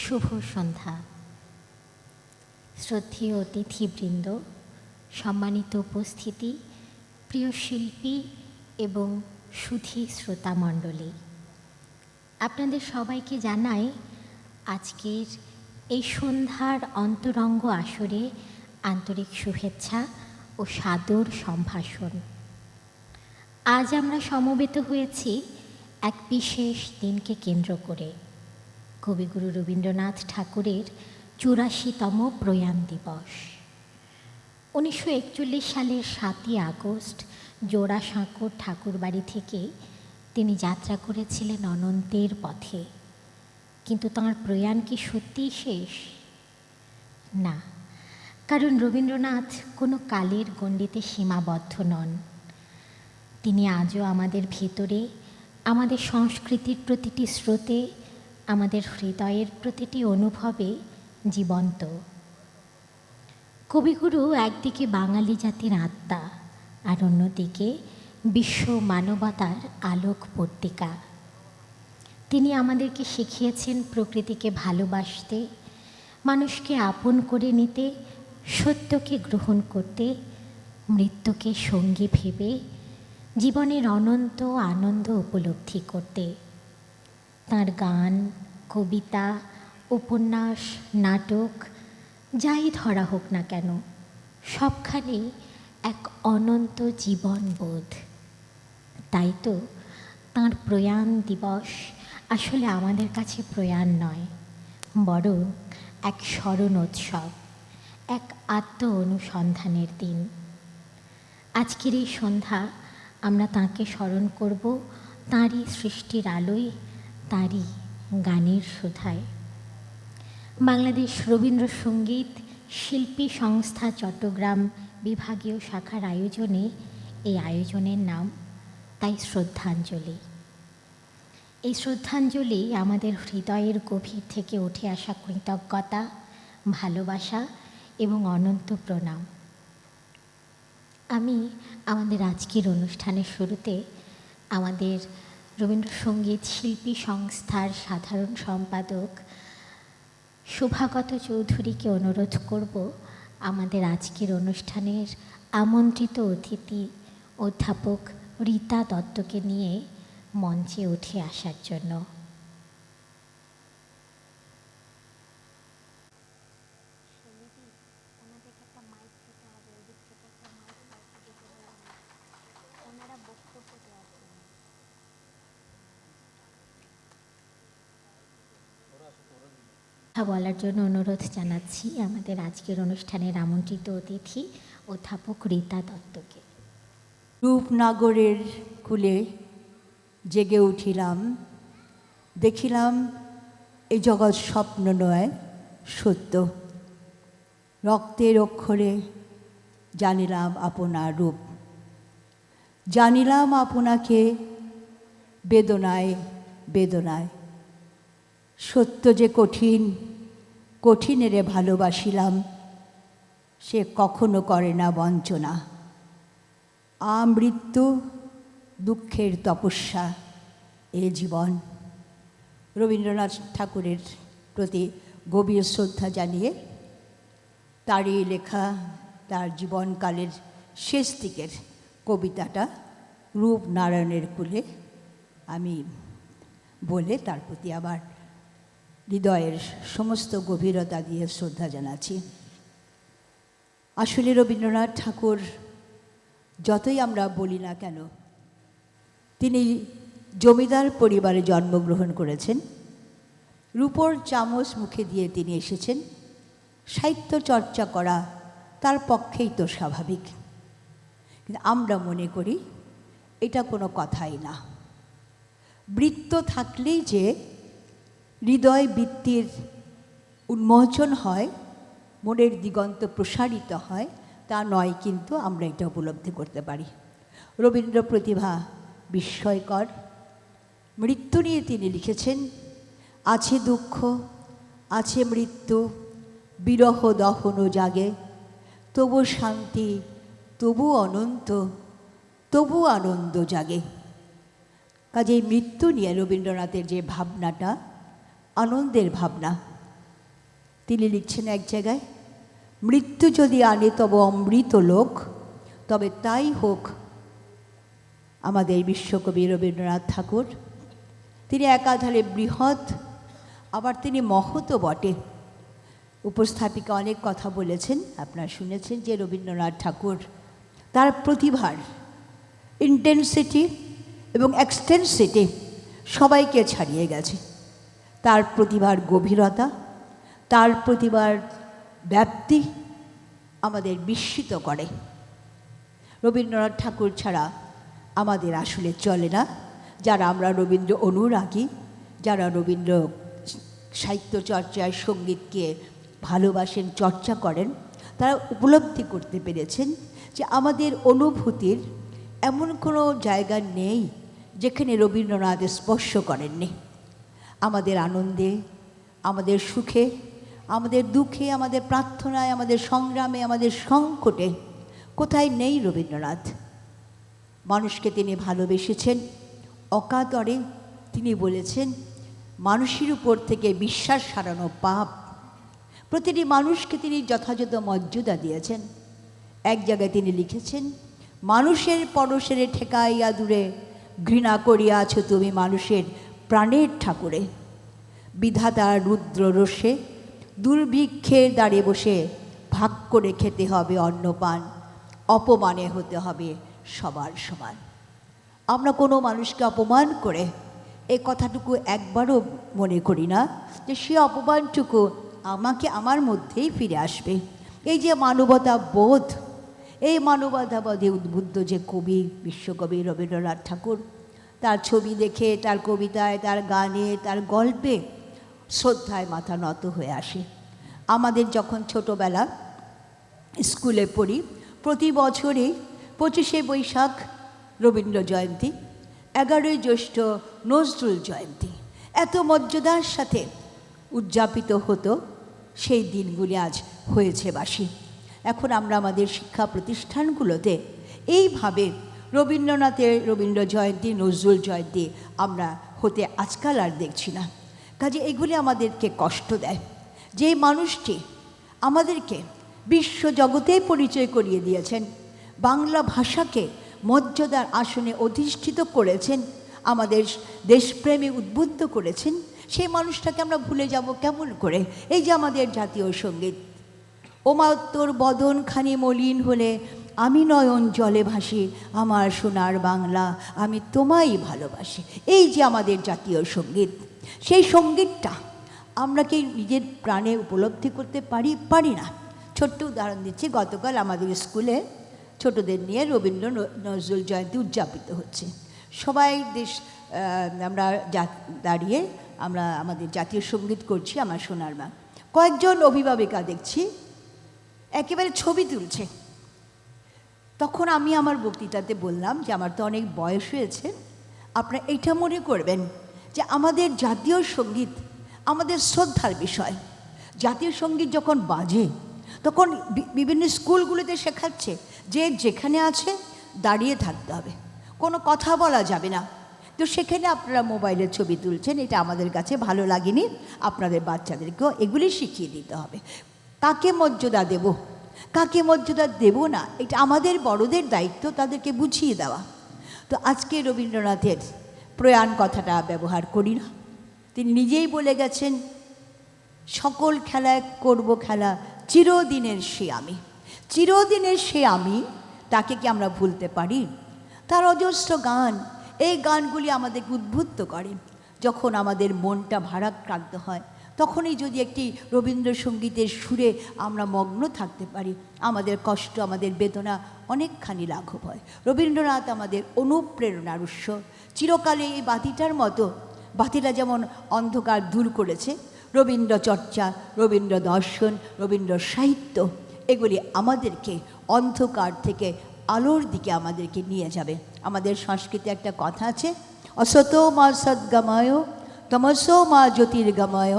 শুভ সন্ধ্যা। শ্রদ্ধেয় অতিথিবৃন্দ, সম্মানিত উপস্থিতি, প্রিয় শিল্পী এবং সুধী শ্রোতামণ্ডলী, আপনাদের সবাইকে জানাই আজকের এই সন্ধ্যার অন্তরঙ্গ আসরে আন্তরিক শুভেচ্ছা ও সাদর সম্ভাষণ। আজ আমরা সমবেত হয়েছি এক বিশেষ দিনকে কেন্দ্র করে, কবিগুরু রবীন্দ্রনাথ ঠাকুরের ৮৪তম প্রয়াণ দিবস। ১৯৪১ সালের ৭ই আগস্ট জোড়াসাঁকোর ঠাকুরবাড়ি থেকে তিনি যাত্রা করেছিলেন অনন্তের পথে। কিন্তু তাঁর প্রয়াণ কি সত্যিই শেষ? না, কারণ রবীন্দ্রনাথ কোনো কালের গণ্ডিতে সীমাবদ্ধ নন। তিনি আজও আমাদের ভেতরে, আমাদের সংস্কৃতির প্রতিটি স্রোতে, আমাদের হৃদয়ের প্রতিটি অনুভবে জীবন্ত। কবিগুরু একদিকে বাঙালি জাতির আত্মা, আর অন্যদিকে বিশ্ব মানবতার আলোক পত্রিকা। তিনি আমাদেরকে শিখিয়েছেন প্রকৃতিকে ভালোবাসতে, মানুষকে আপন করে নিতে, সত্যকে গ্রহণ করতে, মৃত্যুকে সঙ্গী ভেবে জীবনের অনন্ত আনন্দ উপলব্ধি করতে। তাঁর গান, কবিতা, উপন্যাস, নাটক যাই ধরা হোক না কেন, সবখানেই এক অনন্ত জীবনবোধ। তাই তো তাঁর প্রয়াণ দিবস আসলে আমাদের কাছে প্রয়াণ নয়, বরং এক স্মরণোৎসব, এক আত্ম অনুসন্ধানের দিন। আজকের এই সন্ধ্যা আমরা তাঁকে স্মরণ করব তাঁরই সৃষ্টির আলোয়, তাঁরই গানের সুধায়। বাংলাদেশ রবীন্দ্রসঙ্গীত শিল্পী সংস্থা চট্টগ্রাম বিভাগীয় শাখার আয়োজনে এই আয়োজনের নাম তাই শ্রদ্ধাঞ্জলি। এই শ্রদ্ধাঞ্জলি আমাদের হৃদয়ের গভীর থেকে উঠে আসা কৃতজ্ঞতা, ভালোবাসা এবং অনন্ত প্রণাম। আমি আমাদের আজকের অনুষ্ঠানের শুরুতে আমাদের রবীন্দ্রসঙ্গীত শিল্পী সংস্থার সাধারণ সম্পাদক শুভাগত চৌধুরীকে অনুরোধ করব আমাদের আজকের অনুষ্ঠানের আমন্ত্রিত অতিথি অধ্যাপক রীতা দত্তকে নিয়ে মঞ্চে উঠে আসার জন্য। কথা বলার জন্য অনুরোধ জানাচ্ছি আমাদের আজকের অনুষ্ঠানের আমন্ত্রিত অতিথি অধ্যাপক রীতা দত্তকে। রূপনগরের কূলে জেগে উঠিলাম, দেখিলাম এই জগৎ স্বপ্ন নয় সত্য। রক্তের অক্ষরে জানিলাম আপনার রূপ, জানিলাম আপনাকে বেদনায় বেদনায়। সত্য যে কঠিন, কঠিনেরে ভালোবাসিলাম, সে কখনো করে না বঞ্চনা। আমৃত্যু দুঃখের তপস্যা এ জীবন। রবীন্দ্রনাথ ঠাকুরের প্রতি গভীর শ্রদ্ধা জানিয়ে তারই লেখা তার জীবনকালের শেষ দিকের কবিতাটা রূপনারায়ণের কূলে আমি বলে তার প্রতি আবার হৃদয়ের সমস্ত গভীরতা দিয়ে শ্রদ্ধা জানাচ্ছি। আসলে রবীন্দ্রনাথ ঠাকুর যতই আমরা বলি না কেন, তিনি জমিদার পরিবারে জন্মগ্রহণ করেছেন। রূপোর চামচ মুখে দিয়ে তিনি এসেছেন। সাহিত্য চর্চা করা তার পক্ষেই তো স্বাভাবিক, কিন্তু আমরা মনে করি এটা কোনো কথাই না। বৃত্ত থাকলেই যে হৃদয় বৃত্তির উন্মোচন হয়, মনের দিগন্ত প্রসারিত হয় তা নয়, কিন্তু আমরা এটা উপলব্ধি করতে পারি। রবীন্দ্র প্রতিভা বিস্ময়কর। মৃত্যু নিয়ে তিনি লিখেছেন, আছে দুঃখ, আছে মৃত্যু, বিরহ দহন জাগে, তবু শান্তি, তবু অনন্ত, তবু আনন্দ জাগে। কাজেই মৃত্যু নিয়ে রবীন্দ্রনাথের যে ভাবনাটা আনন্দের ভাবনা, তিনি লিখছেন এক জায়গায়, মৃত্যু যদি আনে তব অমৃত লোক, তবে তাই হোক আমাদের বিশ্বকবি রবীন্দ্রনাথ ঠাকুর। তিনি একাধারে বৃহৎ, আবার তিনি মহৎও বটে। উপস্থাপিকা অনেক কথা বলেছেন, আপনারা শুনেছেন যে রবীন্দ্রনাথ ঠাকুর তার প্রতিভার ইন্টেন্সিটি এবং এক্সটেন্সিটি সবাইকে ছাড়িয়ে গেছে। তার প্রতিভার গভীরতা, তার প্রতিভার ব্যাপ্তি আমাদের বিস্মিত করে। রবীন্দ্রনাথ ঠাকুর ছাড়া আমাদের আসলে চলে না। যারা আমরা রবীন্দ্র অনুরাগী, যারা রবীন্দ্র সাহিত্য চর্চায় সঙ্গীতকে ভালোবাসেন, চর্চা করেন, তারা উপলব্ধি করতে পেরেছেন যে আমাদের অনুভূতির এমন কোনো জায়গা নেই যেখানে রবীন্দ্রনাথ স্পর্শ করেননি। আমাদের আনন্দে, আমাদের সুখে, আমাদের দুঃখে, আমাদের প্রার্থনায়, আমাদের সংগ্রামে, আমাদের সংকটে কোথায় নেই রবীন্দ্রনাথ। মানুষকে তিনি ভালোবেসেছেন অকাতরে। তিনি বলেছেন, মানুষের উপর থেকে বিশ্বাস হারানো পাপ। প্রতিটি মানুষকে তিনি যথাযথ মর্যাদা দিয়েছেন। এক জায়গায় তিনি লিখেছেন, মানুষের পরশের ঠেকাইয়া দূরে, ঘৃণা করিয়াছ তুমি মানুষের প্রাণের ঠাকুরে। বিধাতার রুদ্র রোষে দুর্ভিক্ষের দ্বারে বসে ভাগ করে খেতে হবে অন্নপান, অপমানে হতে হবে সবার সমান। আমরা কোনো মানুষকে অপমান করে এই কথাটুকু একবারও মনে করি না যে সে অপমানটুকু আমার মধ্যেই ফিরে আসবে। এই যে মানবতা বোধ, এই মানবতাবোধে উদ্বুদ্ধ যে কবি, বিশ্বকবি রবীন্দ্রনাথ ঠাকুর, তার ছবি দেখে, তার কবিতায়, তার গানে, তার গল্পে শ্রদ্ধায় মাথা নত হয়ে আসে। আমাদের যখন ছোটোবেলা স্কুলে পড়ি, প্রতি বছরই 25শে বৈশাখ রবীন্দ্র জয়ন্তী, 11ই জ্যৈষ্ঠ নজরুল জয়ন্তী এত মর্যাদার সাথে উদযাপিত হতো। সেই দিনগুলি আজ হয়েছে বাসি। এখন আমরা আমাদের শিক্ষা প্রতিষ্ঠানগুলোতে এইভাবে রবীন্দ্র জয়ন্তী, নজরুল জয়ন্তী আমরা হতে আজকাল আর দেখছি না। কাজে এগুলি আমাদেরকে কষ্ট দেয়। যে মানুষটি আমাদেরকে বিশ্বজগতে পরিচয় করিয়ে দিয়েছেন, বাংলা ভাষাকে মর্যাদার আসনে অধিষ্ঠিত করেছেন, আমাদের দেশপ্রেমে উদ্বুদ্ধ করেছেন, সেই মানুষটাকে আমরা ভুলে যাব কেমন করে? এই যে আমাদের জাতীয় সঙ্গীত, ওমা তোর বদন খানি মলিন হলে আমি নয়ন জলে ভাসি, আমার সোনার বাংলা আমি তোমায় ভালোবাসি। এই যে আমাদের জাতীয় সঙ্গীত, সেই সঙ্গীতটা আমরা কি নিজের প্রাণে উপলব্ধি করতে পারি না? ছোট্ট উদাহরণ দিচ্ছি, গতকাল আমাদের স্কুলে ছোটদের নিয়ে রবীন্দ্র নজরুল জয়ন্তী উদযাপিত হচ্ছে। সবাই আমরা দাঁড়িয়ে আমরা আমাদের জাতীয় সঙ্গীত করছি, আমার সোনার মা। কয়েকজন অভিভাবিকা দেখছি একেবারে ছবি তুলছে। তখন আমি আমার বক্তৃতাতে বললাম যে আমার তো অনেক বয়স হয়েছে, আপনারা এটা মনে করবেন যে আমাদের জাতীয় সঙ্গীত আমাদের শ্রদ্ধার বিষয়। জাতীয় সঙ্গীত যখন বাজে তখন বিভিন্ন স্কুলগুলোতে শেখাচ্ছে যে যেখানে আছে দাঁড়িয়ে থাকতে হবে, কোনো কথা বলা যাবে না। তো সেখানে আপনারা মোবাইলের ছবি তুলছেন, এটা আমাদের কাছে ভালো লাগেনি। আপনাদের বাচ্চাদেরকেও এগুলি শিখিয়ে দিতে হবে। কাকে মর্যাদা দেব, কাকে মর্যাদা দেব না, এটা আমাদের বড়দের দায়িত্ব তাদেরকে বুঝিয়ে দেওয়া। তো আজকে রবীন্দ্রনাথের প্রয়াণ কথাটা ব্যবহার করি না। তিনি নিজেই বলে গেছেন, সকল খেলায় করব খেলা চিরদিনের সে আমি। চিরদিনের সে আমি, তাকে কি আমরা ভুলতে পারি? তার অজস্র গান, এই গানগুলি আমাদেরকে উদ্বুদ্ধ করে। যখন আমাদের মনটা ভারাক্রান্ত হয়, তখনই যদি একটি রবীন্দ্রসঙ্গীতের সুরে আমরা মগ্ন থাকতে পারি, আমাদের কষ্ট, আমাদের বেদনা অনেকখানি লাঘব হয়। রবীন্দ্রনাথ আমাদের অনুপ্রেরণার উৎস। চিরকালে এই বাতিটার মতো, বাতিটা যেমন অন্ধকার দূর করেছে, রবীন্দ্র চর্চা, রবীন্দ্র দর্শন, রবীন্দ্র সাহিত্য এগুলি আমাদেরকে অন্ধকার থেকে আলোর দিকে আমাদেরকে নিয়ে যাবে। আমাদের সংস্কৃতি একটা কথা আছে, অসত মা সদ্গময়, তমসো মা জ্যোতির্গময়,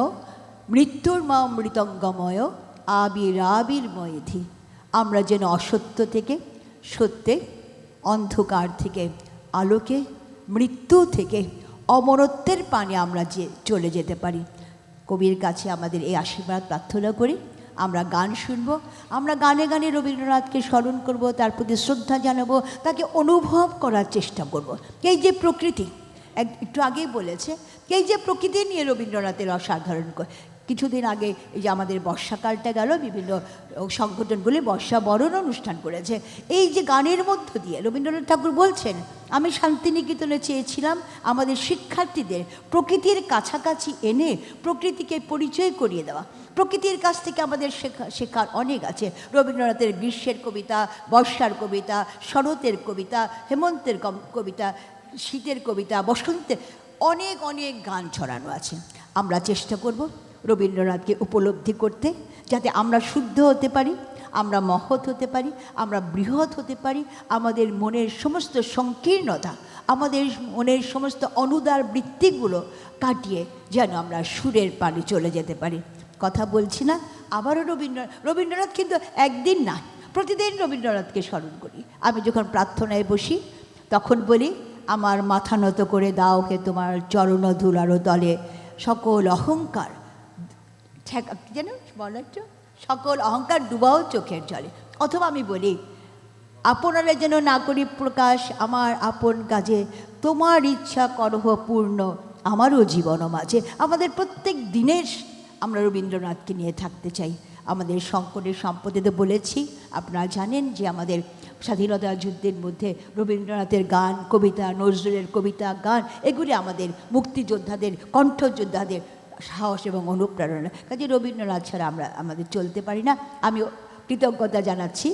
মৃত্যুর মা মৃতঙ্গময়, আবির্ময়ধি। আমরা যেন অসত্য থেকে সত্যে, অন্ধকার থেকে আলোকে, মৃত্যু থেকে অমরত্বের পানে আমরা চলে যেতে পারি। কবির কাছে আমাদের এই আশীর্বাদ প্রার্থনা করি। আমরা গান শুনব, আমরা গানে গানে রবীন্দ্রনাথকে স্মরণ করব, তার প্রতি শ্রদ্ধা জানাবো, তাকে অনুভব করার চেষ্টা করব। এই যে প্রকৃতি, একটু আগেই বলেছে, এই যে প্রকৃতি নিয়ে রবীন্দ্রনাথের অসাধারণ কিছুদিন আগে এই যে আমাদের বর্ষাকালটা গেল, বিভিন্ন সংগঠনগুলি বর্ষা বরণ অনুষ্ঠান করেছে। এই যে গানের মধ্য দিয়ে রবীন্দ্রনাথ ঠাকুর বলছেন, আমি শান্তিনিকেতনে চেয়েছিলাম আমাদের শিক্ষার্থীদের প্রকৃতির কাছাকাছি এনে প্রকৃতিকে পরিচয় করিয়ে দেওয়া। প্রকৃতির কাছ থেকে আমাদের শেখার অনেক আছে। রবীন্দ্রনাথের গ্রীষ্মের কবিতা, বর্ষার কবিতা, শরতের কবিতা, হেমন্তের কবিতা, শীতের কবিতা, বসন্তের অনেক অনেক গান ছড়ানো আছে। আমরা চেষ্টা করব রবীন্দ্রনাথকে উপলব্ধি করতে, যাতে আমরা শুদ্ধ হতে পারি, আমরা মহৎ হতে পারি, আমরা বৃহৎ হতে পারি। আমাদের মনের সমস্ত সংকীর্ণতা, আমাদের মনের সমস্ত অনুদার বৃত্তিগুলো কাটিয়ে যেন আমরা সুরের পানে চলে যেতে পারি। কথা বলছি না, আবারও রবীন্দ্রনাথ কিন্তু একদিন না, প্রতিদিন রবীন্দ্রনাথকে স্মরণ করি। আমি যখন প্রার্থনায় বসি তখন বলি, আমার মাথা নত করে দাও হে তোমার চরণ ধুলারো তলে, সকল অহংকার যেন বলার, সকল অহংকার ডুবাও চোখের জলে। অথবা আমি বলি, আপনারা যেন না করি প্রকাশ আমার আপন কাজে, তোমার ইচ্ছা করহ পূর্ণ আমারও জীবন মাঝে। আমাদের প্রত্যেক দিনের আমরা রবীন্দ্রনাথকে নিয়ে থাকতে চাই। আমাদের শঙ্করের সম্পদে বলেছি, আপনারা জানেন যে আমাদের স্বাধীনতা যুদ্ধের মধ্যে রবীন্দ্রনাথের গান, কবিতা, নজরুলের কবিতা, গান, এগুলি আমাদের মুক্তিযোদ্ধাদের, কণ্ঠযোদ্ধাদের সাহস এবং অনুপ্রেরণা। কাজে রবীন্দ্রনাথ ছাড়া আমাদের চলতে পারি না। আমি কৃতজ্ঞতা জানাচ্ছি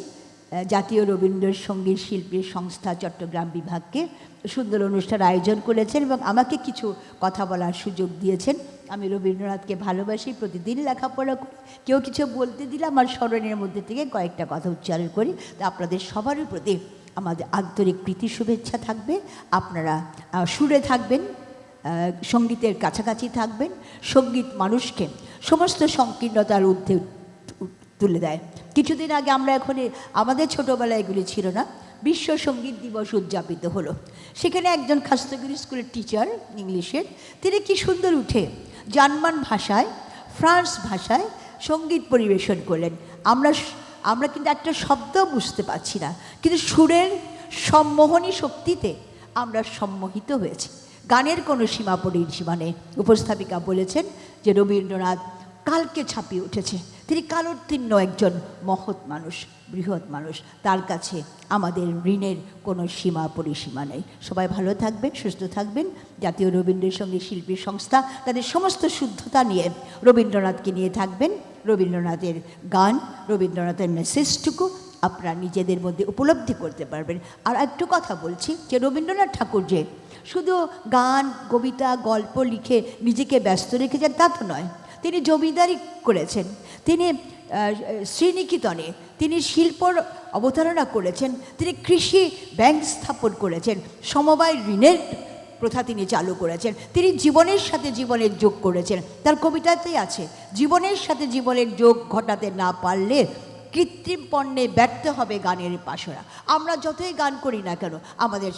জাতীয় রবীন্দ্রসঙ্গীত শিল্পী সংস্থা চট্টগ্রাম বিভাগকে, সুন্দর অনুষ্ঠান আয়োজন করেছেন এবং আমাকে কিছু কথা বলার সুযোগ দিয়েছেন। আমি রবীন্দ্রনাথকে ভালোবাসি, প্রতিদিন লেখাপড়া করি, কেউ কিছু বলতে দিলে আমার স্মরণের মধ্যে থেকে কয়েকটা কথা উচ্চারণ করি। তা আপনাদের সবারই প্রতি আমাদের আন্তরিক প্রীতি শুভেচ্ছা থাকবে। আপনারা সুরে থাকবেন, সঙ্গীতের কাছাকাছি থাকবেন। সঙ্গীত মানুষকে সমস্ত সংকীর্ণতার ঊর্ধ্বে তুলে দেয়। কিছুদিন আগে আমরা আমাদের ছোটোবেলায় এগুলি ছিল না, বিশ্ব সঙ্গীত দিবস উদযাপিত হলো। সেখানে একজন খাস্তগিরি স্কুলের টিচার ইংলিশের, তিনি কি সুন্দর উঠে জার্মান ভাষায়, ফ্রান্স ভাষায় সঙ্গীত পরিবেশন করলেন। আমরা কিন্তু একটা শব্দ বুঝতে পারছি না, কিন্তু সুরের সম্মোহনী শক্তিতে আমরা সম্মোহিত হয়েছি। গানের কোনো সীমা নেই। উপস্থাপিকা বলেছেন যে রবীন্দ্রনাথ কালকে ছাপিয়ে উঠেছে, তিনি কালোত্তীর্ণ একজন মহৎ মানুষ, বৃহৎ মানুষ। তার কাছে আমাদের ঋণের কোনো পরিসীমা নেই। সবাই ভালো থাকবেন, সুস্থ থাকবেন। জাতীয় রবীন্দ্রসঙ্গীত শিল্পী সংস্থা তাদের সমস্ত শুদ্ধতা নিয়ে রবীন্দ্রনাথকে নিয়ে থাকবেন। রবীন্দ্রনাথের গান, রবীন্দ্রনাথের মেসেজটুকু আপনারা নিজেদের মধ্যে উপলব্ধি করতে পারবেন। আর একটু কথা বলছি যে রবীন্দ্রনাথ ঠাকুর যে শুধু গান, কবিতা, গল্প লিখে নিজেকে ব্যস্ত রেখেছেন তা তো নয়, তিনি জমিদারি করেছেন, তিনি শ্রীনিকেতনে তিনি শিল্পর অবতারণা করেছেন, তিনি কৃষি ব্যাংক স্থাপন করেছেন, সমবায় ঋণের প্রথা তিনি চালু করেছেন, তিনি জীবনের সাথে জীবনের যোগ করেছেন। তার কবিতাতেই আছে, জীবনের সাথে জীবনের যোগ ঘটাতে না পারলে কৃত্রিম পণ্যে ব্যর্থ হবে গানের পাশরা। আমরা যতই গান করি না কেন, আমাদের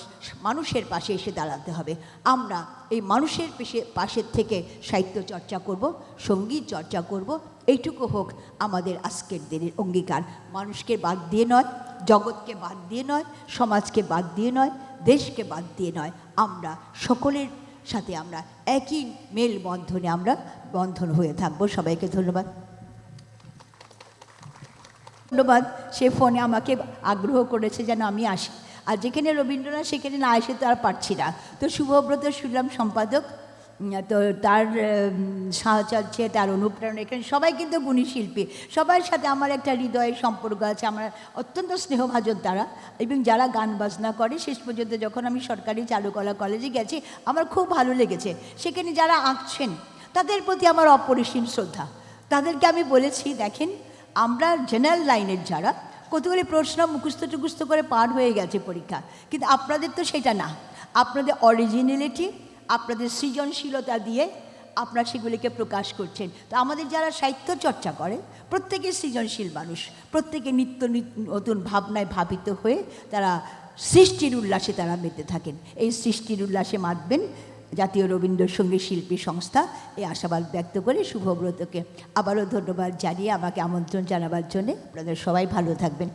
মানুষের পাশে এসে দাঁড়াতে হবে। আমরা এই মানুষের পাশের থেকে সাহিত্য চর্চা করব, সঙ্গীত চর্চা করব। এইটুকু হোক আমাদের আজকের দিনের অঙ্গীকার। মানুষকে বাদ দিয়ে নয়, জগৎকে বাদ দিয়ে নয়, সমাজকে বাদ দিয়ে নয়, দেশকে বাদ দিয়ে নয়, আমরা সকলের সাথে আমরা একই মেলবন্ধনে আমরা বন্ধন হয়ে থাকব। সবাইকে ধন্যবাদ। সে ফোনে আমাকে আগ্রহ করেছে যেন আমি আসি, আর যেখানে রবীন্দ্রনাথ সেখানে না এসে তো আর পারছি না। তো শুভব্রত শুনলাম সম্পাদক, তো তার সাহচর্যে, তার অনুপ্রেরণা, এখানে সবাই কিন্তু গুণী শিল্পী, সবার সাথে আমার একটা হৃদয়ের সম্পর্ক আছে। আমার অত্যন্ত স্নেহভাজন তারা, এবং যারা গান বাজনা করে। শেষ পর্যন্ত যখন আমি সরকারি চারুকলা কলেজে গেছি, আমার খুব ভালো লেগেছে। সেখানে যারা আঁকছেন তাদের প্রতি আমার অপরিসীম শ্রদ্ধা। তাদেরকে আমি বলেছি, দেখেন আমরা জেনারেল লাইনের যারা কতগুলি প্রশ্ন মুখস্থ করে পার হয়ে গেছে পরীক্ষা, কিন্তু আপনাদের তো সেটা না। আপনাদের অরিজিনালিটি, আপনাদের সৃজনশীলতা দিয়ে আপনারা সেগুলিকে প্রকাশ করছেন। তো আমাদের যারা সাহিত্য চর্চা করে প্রত্যেকে সৃজনশীল মানুষ, প্রত্যেকে নিত্য নতুন ভাবনায় ভাবিত হয়ে তারা সৃষ্টির উল্লাসে তারা মেতে থাকেন। এই সৃষ্টির উল্লাসে মাতবেন, জাতীয় রবীন্দ্রসঙ্গীত শিল্পী সংস্থা এই আশাবাদ ব্যক্ত করে শুভব্রতকে আবারও ধন্যবাদ জানিয়ে আমাকে আমন্ত্রণ জানাবার জন্যে। আপনাদের সবাই ভালো থাকবেন।